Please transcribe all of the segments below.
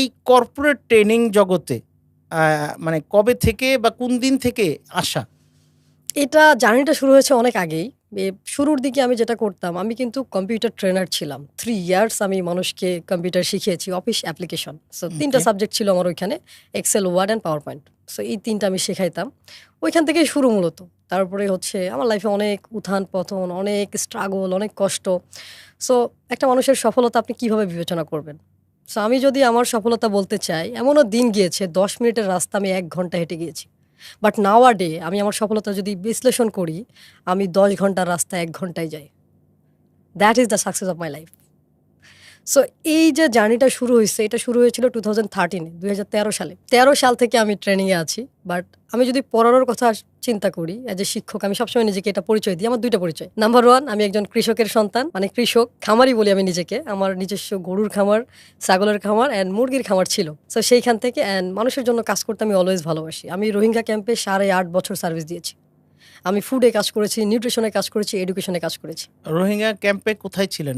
এই corporate training জগতে মানে কবে থেকে বা কোন দিন থেকে আসা? এটা জার্নিটা শুরু হয়েছে অনেক আগেই। শুরুর দিকে আমি যেটা করতাম, আমি কিন্তু কম্পিউটার ট্রেনার ছিলাম। 3 ইয়ার্স আমি মানুষকে কম্পিউটার শিখিয়েছি, অফিস অ্যাপ্লিকেশন। সো ৩ টা ওকে। সাবজেক্ট ছিল আমার ওইখানে। Excel, Word and PowerPoint. So এই ৩ টা আমি শেখাইতাম। ওইখান থেকেই শুরু মূলত। তারপরে হচ্ছে আমার লাইফে অনেক উত্থান-পতন, অনেক স্ট্রাগল, অনেক কষ্ট। সো একটা মানুষের সফলতা আপনি কিভাবে বিবেচনা করবেন? সো আমি যদি আমার সফলতা বলতে চাই, এমনও দিন গিয়েছে ১০ মিনিটের রাস্তা আমি ১ ঘন্টা হেঁটে গিয়েছি। বাট নাও আ ডে আমি আমার সফলতা যদি বিশ্লেষণ করি, আমি ১০ ঘন্টার রাস্তা ১ ঘন্টায় যাই। That is the success of my life. So এই যে জার্নিটা শুরু হইছে, এটা শুরু হয়েছিল 2013 এ ২০১৩ সালে। ১৩ সাল থেকে আমি ট্রেনিংয়ে আছি। বাট আমি যদি পড়ানোর কথা চিন্তা করি, অ্যাজ এ শিক্ষক আমি সবসময় নিজেকে এটা পরিচয় দিই। আমার ২ টা পরিচয়। নাম্বার 1 আমি একজন কৃষকের সন্তান, মানে কৃষক, খামারি বলি আমি নিজেকে। আমার নিজস্ব গরুর খামার, ছাগলের খামার অ্যান্ড মুরগির খামার ছিল। সো সেইখান থেকে মানুষের জন্য কাজ করতে আমি অলওয়েজ ভালোবাসি। আমি রোহিঙ্গা ক্যাম্পে ৮.৫ বছর সার্ভিস দিয়েছি। আমি ফুডে কাজ করেছি, নিউট্রিশনে কাজ করেছি, এডুকেশনে কাজ করেছি। রোহিঙ্গা ক্যাম্পে কোথায় ছিলেন?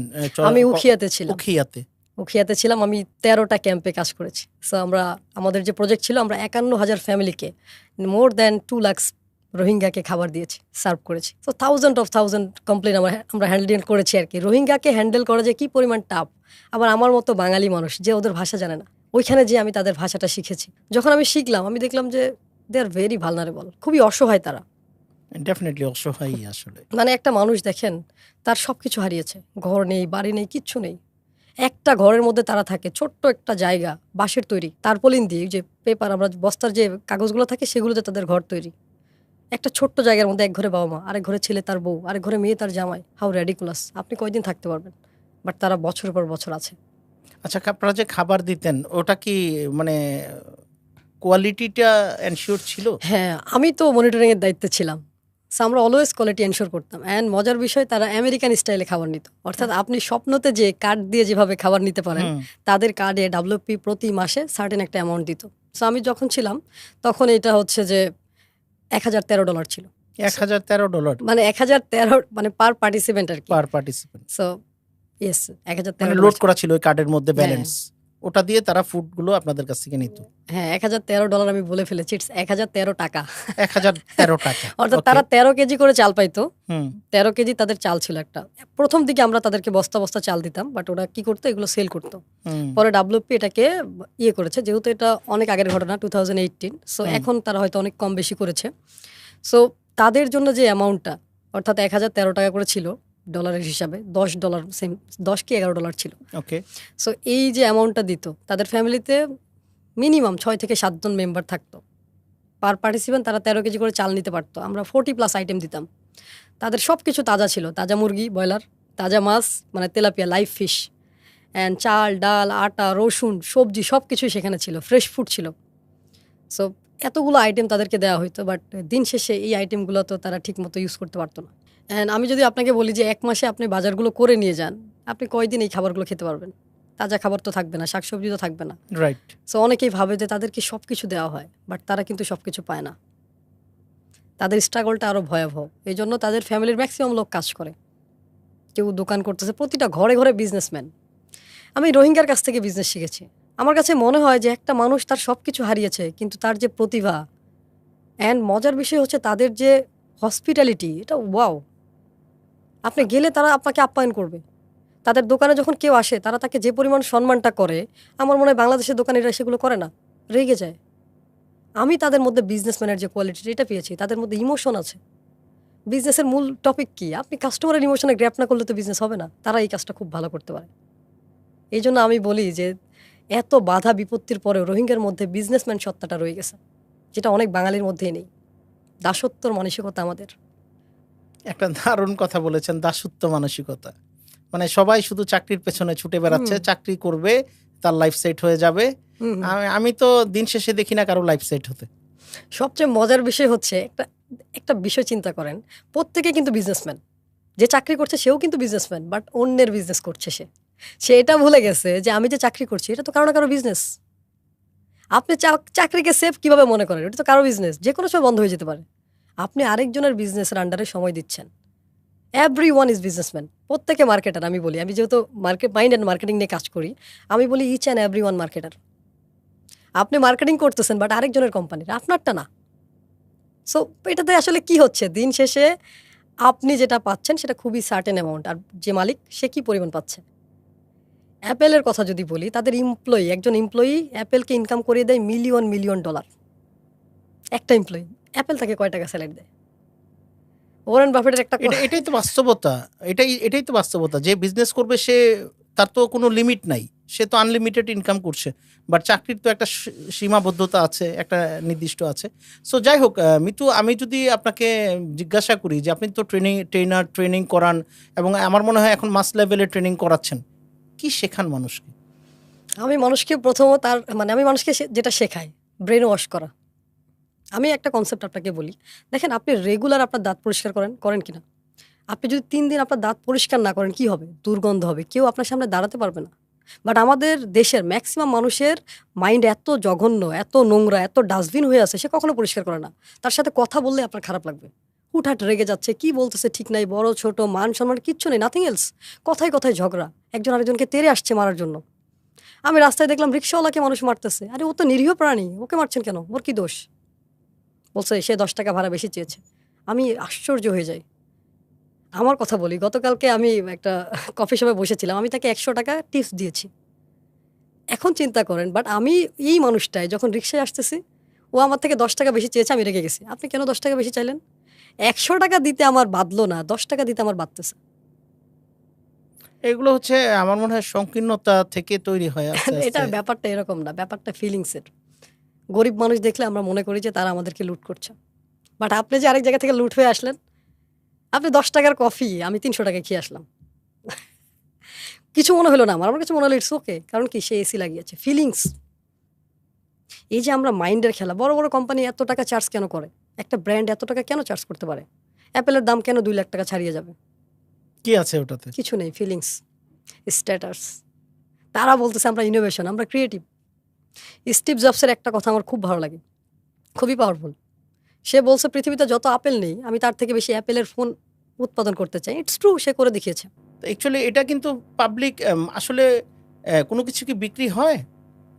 আমি উখিয়াতে ছিলাম। উখিয়াতে। উখিয়াতে ছিলাম। আমি ১৩টা ক্যাম্পে কাজ করেছি। সো আমাদের যে প্রজেক্ট ছিল, আমরা ৫১,০০০ ফ্যামিলিকে মোর দ্যান 2 লাখস রোহিঙ্গাকে খাবার দিয়েছি, সার্ভ করেছি। সো থাউজেন্ড কমপ্লেইন আমরা হ্যান্ডেল করেছি আরকি। রোহিঙ্গাকে হ্যান্ডেল করা যে কি পরিমাণ টাফ। আবার আমার মতো বাঙালি মানুষ যে ওদের ভাষা জানে না, ওইখানে যেয়ে আমি তাদের ভাষাটা শিখেছি। যখন আমি শিখলাম, আমি দেখলাম যে দে আর ভেরি ভালনারেবল। খুবই অসহায় তারা। ডেফিনিটলি অসহায়ই আসলে। মানে একটা মানুষ দেখেন, তার সবকিছু হারিয়েছে। ঘর নেই, বাড়ি নেই, কিচ্ছু নেই। একটা ঘরের মধ্যে তারা থাকে, ছোট্ট একটা জায়গা, বাঁশের তৈরি, তারপলিন দিয়ে, যে পেপার, আমরা বস্তার যে কাগজগুলো থাকে সেগুলোতে তাদের ঘর তৈরি। একটা ছোট্ট জায়গার মধ্যে এক ঘরে বাবা মা, আরেক ঘরে ছেলে তার বউ, আরেক ঘরে মেয়ে তার জামাই। How ridiculous! আপনি কয়দিন থাকতে পারবেন? বাট তারা বছরের পর বছর আছে। আচ্ছা, আপনারা যে খাবার দিতেন ওটা কি মানে কোয়ালিটিটা এনশিওর ছিল? হ্যাঁ, আমি তো মনিটরিং এর দায়িত্বে ছিলাম। সো আমরা অলওয়েজ কোয়ালিটি এনশিওর করতাম। অ্যান্ড মজার বিষয়, তারা আমেরিকান স্টাইলে খাবার নিত। অর্থাৎ আপনি স্বপ্নতে যে কার্ড দিয়ে যেভাবে খাবার নিতে পারেন, হুম। তাদের কার্ডে ডাব্লিউপি প্রতি মাসে সার্টেন একটা অ্যামাউন্ট দিত। সো আমি যখন ছিলাম, তখন এটা হচ্ছে যে $১,০১৩ ছিল। $১,০১৩ মানে ১,০১৩ মানে পার পার্টিসিপেন্ট আরকি। পার পার্টিসিপেন্ট। সো ইয়েস, মানে $১,০১৩ লোড ছিল। করা ছিল ওই কার্ডের মধ্যে হ্যাঁ, ব্যালেন্স। ওটা দিয়ে তারা ফুডগুলো আপনাদের কাছ থেকে নিত। হ্যাঁ, $১,০১৩ আমি বলে ফেলেছি। ইটস $১,০১৩। $১,০১৩। অর্থাৎ ওকে। তারা ১৩ কেজি করে চাল পাইতো। হুম। ১৩ কেজি তাদের চাল ছিল একটা। ১ম দিকে আমরা তাদেরকে বস্তা, বস্তা চাল দিতাম। বাট ওরা কি করতো? এগুলো সেল করতো। হুম। পরে ডাব্লিউপি এটাকে ইয়ে করেছে। যেহেতু এটা অনেক আগের ঘটনা, 2018। সো হুম। এখন তারা হয়তো অনেক কম বেশি করেছে। সো তাদের জন্য যে অ্যামাউন্টটা, অর্থাৎ $১,০১৩ করে ছিল ডলারের হিসাবে, $10 সেম, ১০ কি $11 ছিল। ওকে। সো এই যে অ্যামাউন্টটা দিত, তাদের ফ্যামিলিতে মিনিমাম ৬ থেকে ৭ জন মেম্বার থাকতো। পার পার্টিসিপেন্ট তারা ১৩ কেজি করে চাল নিতে পারতো। আমরা 40+ আইটেম দিতাম। তাদের সবকিছু তাজা ছিল। তাজা মুরগি, ব্রয়লার, তাজা মাছ, মানে তেলাপিয়া, লাইভ ফিশ, অ্যান্ড চাল, ডাল, আটা, রসুন, সবজি সবকিছুই সেখানে ছিল। ফ্রেশ ফুড ছিল। সো এতগুলো আইটেম তাদেরকে দেওয়া হইতো। বাট দিন শেষে এই আইটেমগুলো তো তারা ঠিকমতো ইউজ করতে পারতো না। অ্যান্ড আমি যদি আপনাকে বলি যে ১ মাসে আপনি বাজারগুলো করে নিয়ে যান, আপনি কয়দিন এই খাবারগুলো খেতে পারবেন? তাজা খাবার তো থাকবে না, শাকসবজি তো থাকবে না। রাইট। সো অনেকেই ভাবে যে তাদেরকে সবকিছু দেওয়া হয়। বাট তারা কিন্তু সবকিছু পায় না। তাদের স্ট্রাগলটা আরো ভয়াবহ। এজন্য তাদের ফ্যামিলির ম্যাক্সিমাম লোক কাজ করে। কেউ দোকান করতেছে, প্রতিটা ঘরে, ঘরে বিজনেসম্যান। আমি রোহিঙ্গার কাছ থেকে বিজনেস শিখেছি। আমার কাছে মনে হয় যে একটা মানুষ তার সবকিছু হারিয়েছে, কিন্তু তার যে প্রতিভা, অ্যান্ড মজার বিষয় হচ্ছে তাদের যে হসপিটালিটি, এটা ওয়াও! আপনি গেলে তারা আপনাকে আপ্যায়ন করবে। তাদের দোকানে যখন কেউ আসে, তারা তাকে যে পরিমাণ সম্মানটা করে, আমার মনে হয় বাংলাদেশের দোকানিরা সেগুলো করে না, রেগে যায়। আমি তাদের মধ্যে বিজনেসম্যানের যে কোয়ালিটি, এটা পেয়েছি। তাদের মধ্যে ইমোশন আছে। বিজনেসের মূল টপিক কি? আপনি কাস্টমারের ইমোশনে গ্র্যাপ না করলে তো বিজনেস হবে না। তারা এই কাজটা খুব ভালো করতে পারে। এইজন্য আমি বলি যে এত বাধা বিপত্তির পরেও রোহিঙ্গার মধ্যে বিজনেসম্যান সত্তাটা রয়ে গেছে, যেটা অনেক বাঙালির মধ্যেই নেই। দাসত্বর মানসিকতা আমাদের। একটা দারুণ কথা বলেছেন, দাসত্ব মানসিকতা। মানে সবাই শুধু চাকরির পেছনে ছুটে বেড়াচ্ছে, চাকরি করবে, তার লাইফ সেট হয়ে যাবে। আমি তো দিন শেষে দেখি না কারো লাইফ সেট হতে। সবচেয়ে মজার বিষয় হচ্ছে, একটা বিষয় চিন্তা করেন, প্রত্যেকে কিন্তু বিজনেসম্যান। যে চাকরি করছে সেও কিন্তু বিজনেসম্যান, বাট অন্যের বিজনেস করছে সে এটা ভুলে গেছে যে আমি যে চাকরি করছি এটা তো কারো না কারো বিজনেস। আপনি চাকরিকে সেফ কিভাবে মনে করেন? এটা তো কারো বিজনেস, যে কোনো সময় বন্ধ হয়ে যেতে পারে। আপনি আরেকজনের বিজনেসের আন্ডারে সময় দিচ্ছেন। Everyone is businessman. প্রত্যেকে মার্কেটার। আমি বলি, আমি যেহেতু মার্কেট মাইন্ড অ্যান্ড মার্কেটিং নিয়ে কাজ করি, আমি বলি ইচ অ্যান্ড এভরিওয়ান মার্কেটার। আপনি মার্কেটিং করতেছেন বাট আরেকজনের কোম্পানির, আপনারটা না। সো এটাতে আসলে কি হচ্ছে, দিন শেষে আপনি যেটা পাচ্ছেন সেটা খুবই সার্টেন অ্যামাউন্ট, আর যে মালিক সে কি পরিমাণ পাচ্ছে। অ্যাপেলের কথা যদি বলি, তাদের একজন এমপ্লয়ি অ্যাপেলকে ইনকাম করিয়ে দেয় মিলিয়ন মিলিয়ন ডলার। একটা এমপ্লয়ি, অ্যাপেল তাকে কয় টাকা স্যালারি দেয়? ওয়ারেন বাফেটের একটা এটাই তো বাস্তবতা। এটাই তো বাস্তবতা। যে বিজনেস করবে সে, তার তো কোনো লিমিট নাই, সে তো আনলিমিটেড ইনকাম করছে। বাট চাকরির তো একটা সীমাবদ্ধতা আছে, একটা নির্দিষ্ট আছে। সো যাই হোক, মিতু, আমি যদি আপনাকে জিজ্ঞাসা করি যে আপনি তো ট্রেনিং করান, এবং আমার মনে হয় এখন মাস লেভেলে ট্রেনিং করাচ্ছেন, কি শেখান মানুষকে? আমি মানুষকে প্রথমত আমি মানুষকে যেটা শেখাই, ব্রেন ওয়াশ করা। আমি একটা কনসেপ্ট আপনাকে বলি, দেখেন আপনি রেগুলার আপনার দাঁত পরিষ্কার করেন কিনা? আপনি যদি 3 দিন আপনার দাঁত পরিষ্কার না করেন, কি হবে? দুর্গন্ধ হবে, কেউ আপনার সামনে দাঁড়াতে পারবে না। বাট আমাদের দেশের ম্যাক্সিমাম মানুষের মাইন্ড এত জঘন্য, এত নোংরা, এত ডাস্টবিন হয়ে আছে, সে কখনো পরিষ্কার করে না। তার সাথে কথা বললে আপনার খারাপ লাগবে, হুটহাট রেগে যাচ্ছে, কি বলতেছে ঠিক নাই, বড় ছোট মান সম্মান কিচ্ছু নেই, নাথিং এলস। কথায় কথায় ঝগড়া, একজন আরেকজনকে তেড়ে আসছে মারার জন্য। আমি রাস্তায় দেখলাম রিক্সাওয়ালাকে মানুষ মারতেছে, আরে ও তো নিরীহ প্রাণী, ওকে মারছেন কেন? ওর কি দোষ? বলছে সে 10 টাকা ভাড়া বেশি চেয়েছে। আমি আশ্চর্য হয়ে যাই। আমার কথা বলি, গতকালকে আমি একটা কফি শপে বসেছিলাম, আমি তাকে 100 টাকা টিপস দিয়েছি। এখন চিন্তা করেন, বাট আমি এই মানুষটাই যখন রিক্সায় আসতেছি, ও আমার থেকে 10 টাকা বেশি চেয়েছে, আমি রেগে গেছি। আপনি কেন 10 টাকা বেশি চাইলেন? 100 টাকা দিতে আমার বাদলো না, 10 টাকা দিতে আমার বাদতেছে। এগুলো হচ্ছে আমার মনে হয় সংকীর্ণতা থেকে তৈরি হয় আস্তে এটা আস্তে। ব্যাপারটা এরকম না, ব্যাপারটা ফিলিংসের। গরিব মানুষ দেখলে আমরা মনে করি যে তারা আমাদেরকে লুট করছে। বাট আপনি যে আরেক জায়গা থেকে লুট হয়ে আসলেন, আপনি 10 টাকার কফি আমি 300 টাকায় খেয়ে আসলাম। কিছু মনে হলো না আমার কাছে মনে হলো ইটস ওকে। কারণ কি, সে এসি লাগিয়েছে। ফিলিংস, এই যে আমরা মাইন্ডের খেলা। বড় বড় কোম্পানি এত টাকা চার্জ কেন করে? একটা ব্র্যান্ড এত টাকা কেন চার্জ করতে পারে? অ্যাপেলের দাম কেন 2 লাখ টাকা ছাড়িয়ে যাবে? কি আছে ওটাতে? কিছু নেই, ফিলিংস, স্ট্যাটাস। তারা বলতেছে আমরা ইনোভেশন, আমরা ক্রিয়েটিভ। স্টিভ জবসের একটা কথা আমার খুব ভালো লাগে, খুবই পাওয়ারফুল। সে বলছে পৃথিবীতে যত আপেল নেই, আমি তার থেকে বেশি অ্যাপেলের ফোন উৎপাদন করতে চাই। ইটস ট্রু, সে করে দেখিয়েছে। অ্যাকচুয়ালি এটা কিন্তু পাবলিক, আসলে কোনো কিছু কি বিক্রি হয়?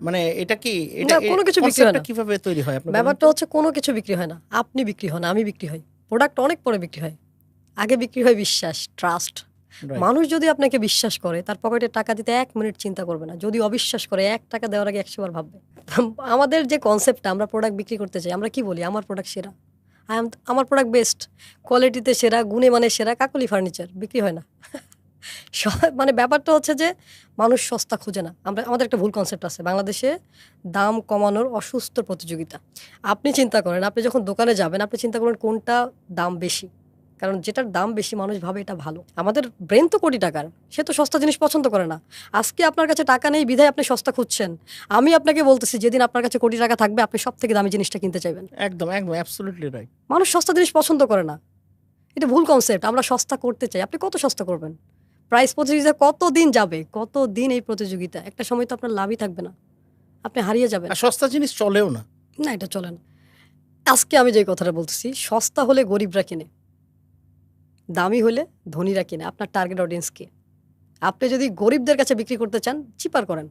মানে এটা কি, এটা না, কোনো কিছু বিক্রি হয় কনসেপ্টটা না। কিভাবে তৈরি হয় আপনি বলুন ব্যাপারটা তো? হচ্ছে কোনো কিছু বিক্রি হয় না। আপনি বিক্রি হন, আমি বিক্রি হই। প্রোডাক্ট অনেক পরে বিক্রি হয়। আগে বিক্রি হয় বিশ্বাস, ট্রাস্ট। Right. মানুষ যদি আপনাকে বিশ্বাস করে, তার পকেটে টাকা দিতে 1 মিনিট চিন্তা করবে না। যদি অবিশ্বাস করে, 1 টাকা দেওয়ার আগে 100 বার ভাববে। আমাদের যে কনসেপ্টটা, আমরা প্রোডাক্ট বিক্রি করতে চাই, আমরা কি বলি? আমার প্রোডাক্ট সেরা, আমার প্রোডাক্ট বেস্ট, কোয়ালিটিতে সেরা, গুণে মানে সেরা, কাকলি ফার্নিচার। বিক্রি হয় না। মানে ব্যাপারটা হচ্ছে যে মানুষ সস্তা খুঁজে না। আমাদের একটা ভুল কনসেপ্ট আছে বাংলাদেশে, দাম কমানোর অসুস্থ প্রতিযোগিতা। আপনি চিন্তা করেন, আপনি যখন দোকানে যাবেন, আপনি চিন্তা করেন কোনটা দাম বেশি। কারণ যেটার দাম বেশি মানুষ ভাবে এটা ভালো। আমাদের ব্রেন তো কোটি টাকার, সে তো সস্তা জিনিস পছন্দ করে না। আজকে আপনার কাছে টাকা নেই বিধায় আপনি সস্তা খুঁজছেন। আমি আপনাকে বলতেছি, যেদিন আপনার কাছে কোটি টাকা থাকবে, আপনি সব থেকে দামি জিনিসটা কিনতে চাইবেন। একদম একদম অ্যাবসলিউটলি রাইট। মানুষ সস্তা জিনিস পছন্দ করে না, এটা ভুল কনসেপ্ট। আমরা সস্তা করতে চাই। আপনি কত সস্তা করবেন? প্রাইস প্রতিযোগিতা কতদিন যাবে? কতদিন এই প্রতিযোগিতা? একটা সময় তো আপনার লাভই থাকবে না, আপনি হারিয়ে যাবেন। আর সস্তা জিনিস চলেও না। না, এটা চলে না। আজকে আমি যে কথাটা বলতেছি, সস্তা হলে গরিবরা কিনে, দামি হলে ধনীরা কিনে। আপনার টার্গেট অডিয়েন্স কে? আপনি যদি গরিবদের কাছে বিক্রি করতে চান, চিপার করেন।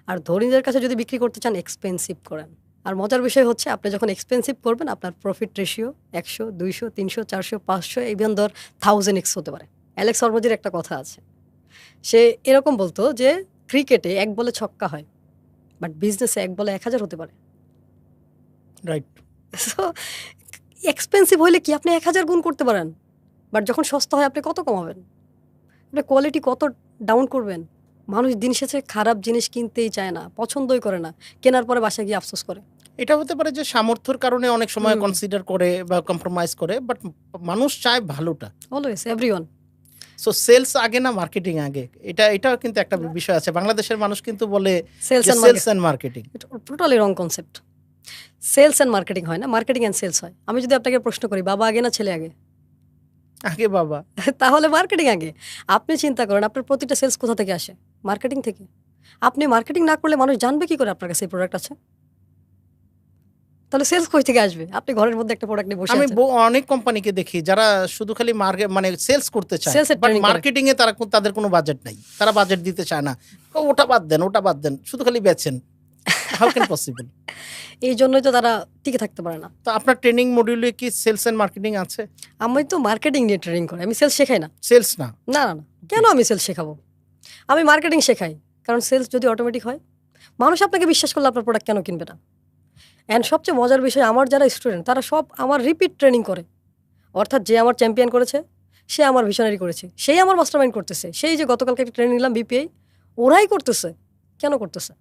আর ধনীদের কাছে যদি বিক্রি করতে চান, এক্সপেন্সিভ করেন। আর মজার বিষয় হচ্ছে, আপনি যখন এক্সপেন্সিভ করবেন, আপনার প্রফিট রেশিও 100, 200, 300, 400, 500, ইভেন 1000x হতে পারে। অ্যালেক্স হরমোজির একটা কথা আছে, সে এরকম বলতো যে ক্রিকেটে 1 বলে ছক্কা হয়, বাট বিজনেসে 1 বলে 1000 হতে পারে। রাইট। সো এক্সপেন্সিভ হইলে কি আপনি 1000 গুণ করতে পারেন, বাট যখন সস্তা হয় আপনি কত কমাবেন? আপনি কোয়ালিটি কত ডাউন করবেন? মানুষ দিন শেষে খারাপ জিনিস কিনতেই চায় না, পছন্দই করে না, কেনার পরে বাসায় গিয়ে আফসোস করে। এটা হতে পারে যে সামর্থ্যের কারণে অনেক সময় কনসিডার করে বা কম্প্রোমাইজ করে, বাট মানুষ চায় ভালোটা। Always, everyone. সো সেলস আগে না মার্কেটিং আগে? এটাও কিন্তু একটা বিষয় আছে। বাংলাদেশের মানুষ কিন্তু বলে সেলস যে and sales and marketing. Totally wrong concept. Sales and marketing হয় না, মার্কেটিং অ্যান্ড সেলস হয়। আমি যদি আপনাকে প্রশ্ন করি, বাবা আগে না ছেলে আগে? আগে বাবা। তাহলে মার্কেটিং আগে। আপনি চিন্তা করেন, আপনার প্রতিটা সেলস কোথা থেকে আসে? মার্কেটিং থেকে। আপনি মার্কেটিং না করলে মানুষ জানবে কি করে আপনার কাছে এই প্রোডাক্ট আছে? তাহলে সেলস কই থেকে আসবে? আপনি ঘরের মধ্যে একটা প্রোডাক্ট নিয়ে বসে আমি আছেন, অনেক কোম্পানিকে দেখি যারা শুধু খালি মানে সেলস করতে চায়, Sales এর বাট training করে। মার্কেটিং এ তাদের কোনো বাজেট নাই, তারা বাজেট দিতে চায় না। ওটা বাদ দেন, ওটা বাদ দেন, শুধু খালি বেচেন। How can possible? এই জন্যই তো তারা টিকে থাকতে পারে না। তো আপনার ট্রেনিং মডিউলে কি সেলস এন্ড মার্কেটিং আছে? আমি তো মার্কেটিং নিয়ে ট্রেনিং করি, আমি সেলস শেখাই না। সেলস না? না না না, কেন আমি সেলস শেখাবো? আমি মার্কেটিং শেখাই, কারণ সেলস যদি অটোমেটিক হয়, মানুষ আপনাকে বিশ্বাস করলে আপনার প্রোডাক্ট কেন কিনবে না? অ্যান্ড সবচেয়ে মজার বিষয়, আমার যারা স্টুডেন্ট তারা সব আমার রিপিট ট্রেনিং করে। অর্থাৎ যে আমার চ্যাম্পিয়ন করেছে, সে আমার ভিশনারি করেছে, সেই আমার মাস্টারমাইন্ড করতেছে, সেই যে গতকালকে একটা ট্রেনিং নিলাম বিপিআই, ওরাই করতেছে। কেন করতেছে?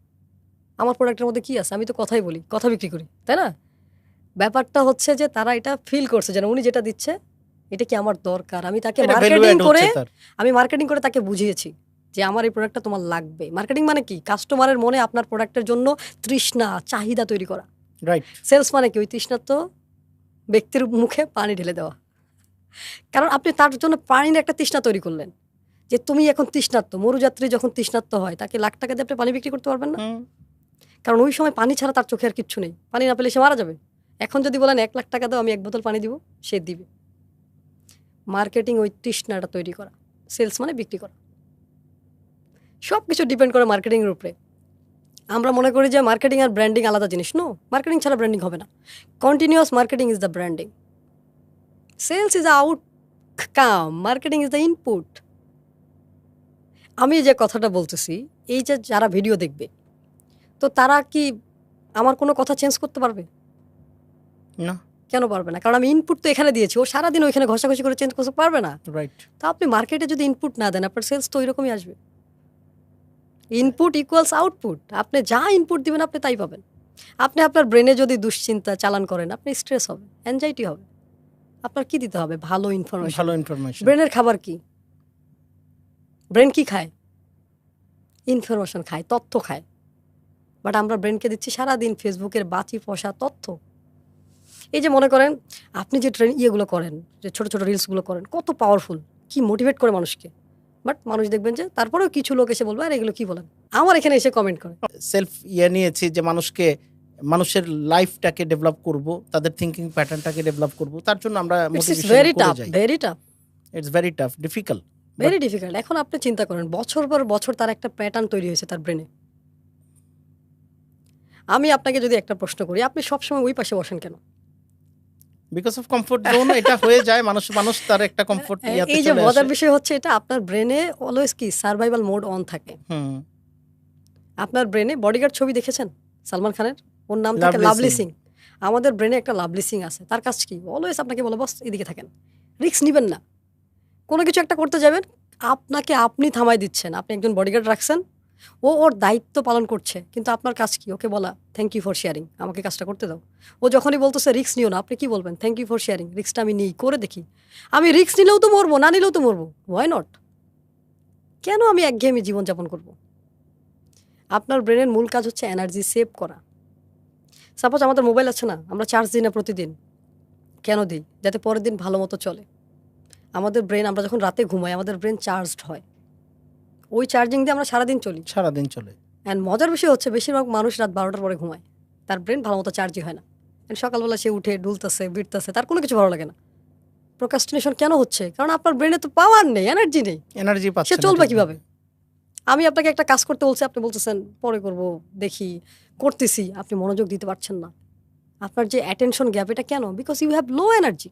আমার প্রোডাক্টের মধ্যে কি আছে? আমি তো কথাই বলি, কথা বিক্রি করি, তাই না? ব্যাপারটা হচ্ছে যে তারা এটা ফিল করছে যেন উনি যেটা দিচ্ছে এটা কি আমার দরকার। আমি তাকে এটা ভ্যালু মার্কেটিং অ্যাড করে হচ্ছে তার। মার্কেটিং করে তাকে বুঝিয়েছি যে আমার এই প্রোডাক্টটা তোমার লাগবে। মার্কেটিং মানে কি? কাস্টমারের মনে আপনার প্রোডাক্টের জন্য তৃষ্ণা, চাহিদা তৈরি করা। রাইট। সেলস মানে কি? ওই তৃষ্ণার্ত ব্যক্তির মুখে পানি ঢেলে দেওয়া। কারণ আপনি তার জন্য পানির একটা তৃষ্ণা তৈরি করলেন, যে তুমি এখন তৃষ্ণার্ত। মরুযাত্রী যখন তৃষ্ণার্ত হয়, তাকে লাখ টাকা দিয়ে আপনি পানি বিক্রি করতে পারবেন না, কারণ ওই সময় পানি ছাড়া তার চোখে আর কিচ্ছু নেই। পানি না পেলে সে মারা যাবে। এখন যদি বলেন 1 লাখ টাকা দাও, আমি 1 বোতল পানি দিব, সে দিবে। মার্কেটিং ওই তৃষ্ণাটা তৈরি করা, সেলস মানে বিক্রি করা। সব কিছু ডিপেন্ড করে মার্কেটিংয়ের উপরে। আমরা মনে করি যে মার্কেটিং আর ব্র্যান্ডিং আলাদা জিনিস। নো, মার্কেটিং ছাড়া ব্র্যান্ডিং হবে না। Continuous marketing is the branding. Sales is outcome, marketing is the input. আমি যে কথাটা বলতেছি, এই যে যারা ভিডিও দেখবে, তো তারা কি আমার কোনো কথা চেঞ্জ করতে পারবে? না। কেন পারবে না? কারণ আমি ইনপুট তো এখানে দিয়েছি। ও সারাদিন ওইখানে ঘষাঘষি করে চেঞ্জ করতে পারবে না। রাইট। তো আপনি মার্কেটে যদি ইনপুট না দেন, আপনার সেলস তো ওই রকমই আসবে। Input equals output. আপনি যা ইনপুট দিবেন আপনি তাই পাবেন। আপনি আপনার ব্রেনে যদি দুশ্চিন্তা চালান করেন, আপনি স্ট্রেস হবে, অ্যাংজাইটি হবে। আপনার কি দিতে হবে? ভালো ইনফরমেশন। ভালো ইনফরমেশন। ব্রেনের খাবার কি? ব্রেন কি খায়? ইনফরমেশন খায়, তথ্য খায়। বাট আমরা ব্রেনকে দিচ্ছি সারাদিন ফেসবুকের বাচি পশা তথ্য। এই যে মনে করেন আপনি যে ইয়েগুলো করেন, যে ছোট ছোট রিলসগুলো করেন, কত পাওয়ারফুল, কি মোটিভেট করে মানুষকে। বাট মানুষ দেখবেন যে তারপরেও কিছু লোক এসে বলবে আর এগুলো কি বলেন, আমার এখানে এসে কমেন্ট করে। সেলফ নিয়েছি যে মানুষের লাইফটাকে ডেভেলপ করব, তাদের থিঙ্কিং প্যাটার্নটাকে ডেভেলপ করব, তার জন্য আমরা মোটিভেশন ভেরি করে টাফ, যাই। Very tough, it's very tough, difficult, very difficult. এখন আপনি চিন্তা করেন, বছর পর বছর তার একটা প্যাটার্ন তৈরি হয়েছে তার ব্রেনে। আমি আপনাকে যদি একটা প্রশ্ন করি, আপনি সবসময় ওই পাশে বসেন কেন? Because of comfort zone. এটা হয়ে যায়, মানুষ তার একটা কমফোর্ট ইয়াতে এই যে চলে মজার আসে। বিষয় হচ্ছে, এটা আপনার ব্রেনে অলওয়েজ কি সার্ভাইভাল মোড অন থাকে। হুম। আপনার ব্রেনে বডিগার্ড ছবি দেখেছেন সালমান খানের? ওর নাম থাকে লাভলি লাভলি সিং। সিং। আমাদের ব্রেনে একটা লাভলি সিং আছে, তার কাজ কি? অলওয়েজ আপনাকে বলে, বস এদিকে থাকেন, রিস্ক নেবেন না। কোনো কিছু একটা করতে যাবেন, আপনাকে আপনি থামাই দিচ্ছেন। আপনি একজন বডিগার্ড রাখছেন, ও ওর দায়িত্ব পালন করছে, কিন্তু আপনার কাজ কি? ওকে বলা থ্যাংক ইউ ফর শেয়ারিং, আমাকে কাজটা করতে দাও। ও যখনই বলতেছে রিস্ক নিও না, আপনি কি বলবেন? থ্যাংক ইউ ফর শেয়ারিং, রিস্কটা আমি নিই, করে দেখি। আমি রিস্ক নিলেও তো মরবো, না নিলেও তো মরবো, ওয়াই নট? কেন আমি একঘেয়েমি জীবনযাপন করব? আপনার ব্রেনের মূল কাজ হচ্ছে এনার্জি সেভ করা। সাপোজ আমাদের মোবাইল আছে না, আমরা চার্জ দিই না প্রতিদিন। কেন দিই? যাতে পরের দিন ভালো মতো চলে। আমাদের ব্রেন, আমরা যখন রাতে ঘুমাই, আমাদের ব্রেন চার্জড হয়। ওই চার্জিং দিয়ে আমরা সারাদিন চলি। সারাদিন চলে। অ্যান্ড মজার বিষয় হচ্ছে, বেশিরভাগ মানুষ রাত 12টার পরে ঘুমায়, তার ব্রেন ভালো মতো চার্জই হয় না। অ্যান্ড সকালবেলা সে উঠে ডুলতেছে, বিটতেছে, তার কোনো কিছু ভালো লাগে না। প্রোক্রাস্টিনেশন কেন হচ্ছে? কারণ আপনার ব্রেনে তো পাওয়ার নেই, এনার্জি নেই, এনার্জি সে পাচ্ছে না চলবে ঠিকভাবে। কিভাবে? আমি আপনাকে একটা কাজ করতে বলছি, আপনি বলতেছেন পরে করব, দেখি, করতেছি, আপনি মনোযোগ দিতে পারছেন না। আপনার যে অ্যাটেনশন গ্যাপ, এটা কেন? Because you have low energy.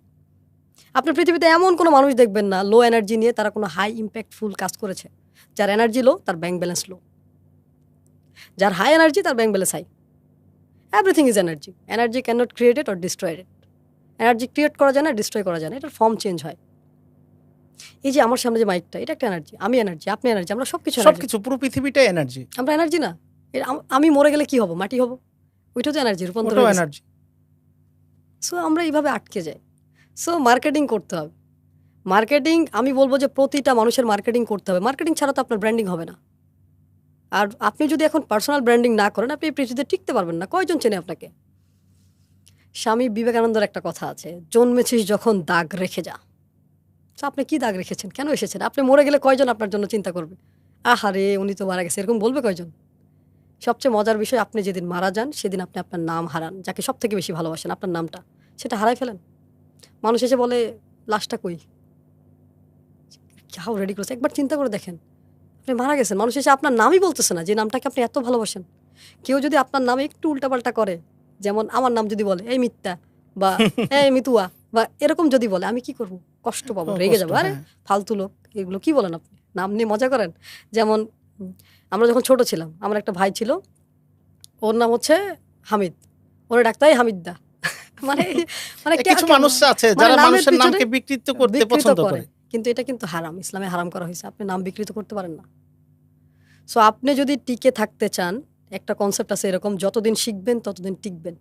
আপনার পৃথিবীতে এমন কোনো মানুষ দেখবেন না লো এনার্জি নিয়ে তারা কোনো হাই ইম্প্যাক্টফুল কাজ করেছে। যার এনার্জি লো, তার ব্যাংক ব্যালেন্স লো। যার হাই এনার্জি, তার bank balance high. Everything is energy. Energy can not created or destroyed. Energy create করা যায় না, ডিস্ট্রয় করা যায় না, এটার ফর্ম চেঞ্জ হয়। এই যে আমার সামনে যে মাইকটা, এটা একটা এনার্জি। আমি এনার্জি, আপনি এনার্জি, আমরা সবকিছু সবকিছু, পুরো পৃথিবীটাই এনার্জি। আমরা এনার্জি না? আমি মরে গেলে কি হব? মাটি হব। ওইটা তো এনার্জি রূপান্তর ওটাও হয়ে গেছে। এনার্জি। সো আমরা এইভাবে আটকে যাই। সো মার্কেটিং করতে হবে। মার্কেটিং, আমি বলবো যে প্রতিটা মানুষের মার্কেটিং করতে হবে। মার্কেটিং ছাড়া তো আপনার ব্র্যান্ডিং হবে না। আর আপনি যদি এখন পার্সোনাল ব্র্যান্ডিং না করেন, আপনি এই পৃথিবীতে টিকতে পারবেন না। কয়জন চেনে আপনাকে? স্বামী বিবেকানন্দের একটা কথা আছে, জন্মেছিস যখন দাগ রেখে যা। তো আপনি কি দাগ রেখেছেন? কেন এসেছেন? আপনি মরে গেলে কয়জন আপনার জন্য চিন্তা করবে? আহারে, উনি তো মারা গেছে, এরকম বলবে কয়জন? সবচেয়ে মজার বিষয়, আপনি যেদিন মারা যান সেদিন আপনি আপনার নাম হারান, যাকে সব থেকে বেশি ভালোবাসেন, আপনার নামটা, সেটা হারাই ফেলেন। মানুষ এসে বলে লাশটা কই? How ridiculous! একবার চিন্তা করে দেখেন, আপনি মারা গেছেন, মানুষ এসে আপনার নামই বলতেছে না, যে নামটাকে আপনি এত ভালোবাসেন। কেউ যদি আপনার নামে একটু উল্টাপাল্টা করে, যেমন আমার নাম যদি বলে এই মিথ্যা বা এই মিতুয়া বা এরকম যদি বলে, আমি কি করব? কষ্ট পাবো, রেগে কষ্ট, যাবো, আরে হ্যাঁ। ফালতু লোক, এগুলো কি বলেন আপনি, নাম নিয়ে মজা করেন। যেমন আমরা যখন ছোট ছিলাম, আমার একটা ভাই ছিল, ওর নাম হচ্ছে হামিদ, ওরা ডাকতাই হামিদদা। মানে মানে কিছু মানুষ আছে মানে যারা নামের মানুষের পিছনে নামকে বিকৃত করতে বিকৃত পছন্দ করে, করে। কিন্তু এটা কিন্তু হারাম, ইসলামে হারাম করা হয়েছে, আপনি নাম বিকৃত করতে পারেন না। সো আপনি যদি টিকে থাকতে চান, একটা কনসেপ্ট আছে এরকম, যতদিন শিখবেন ততদিন টিকবেন।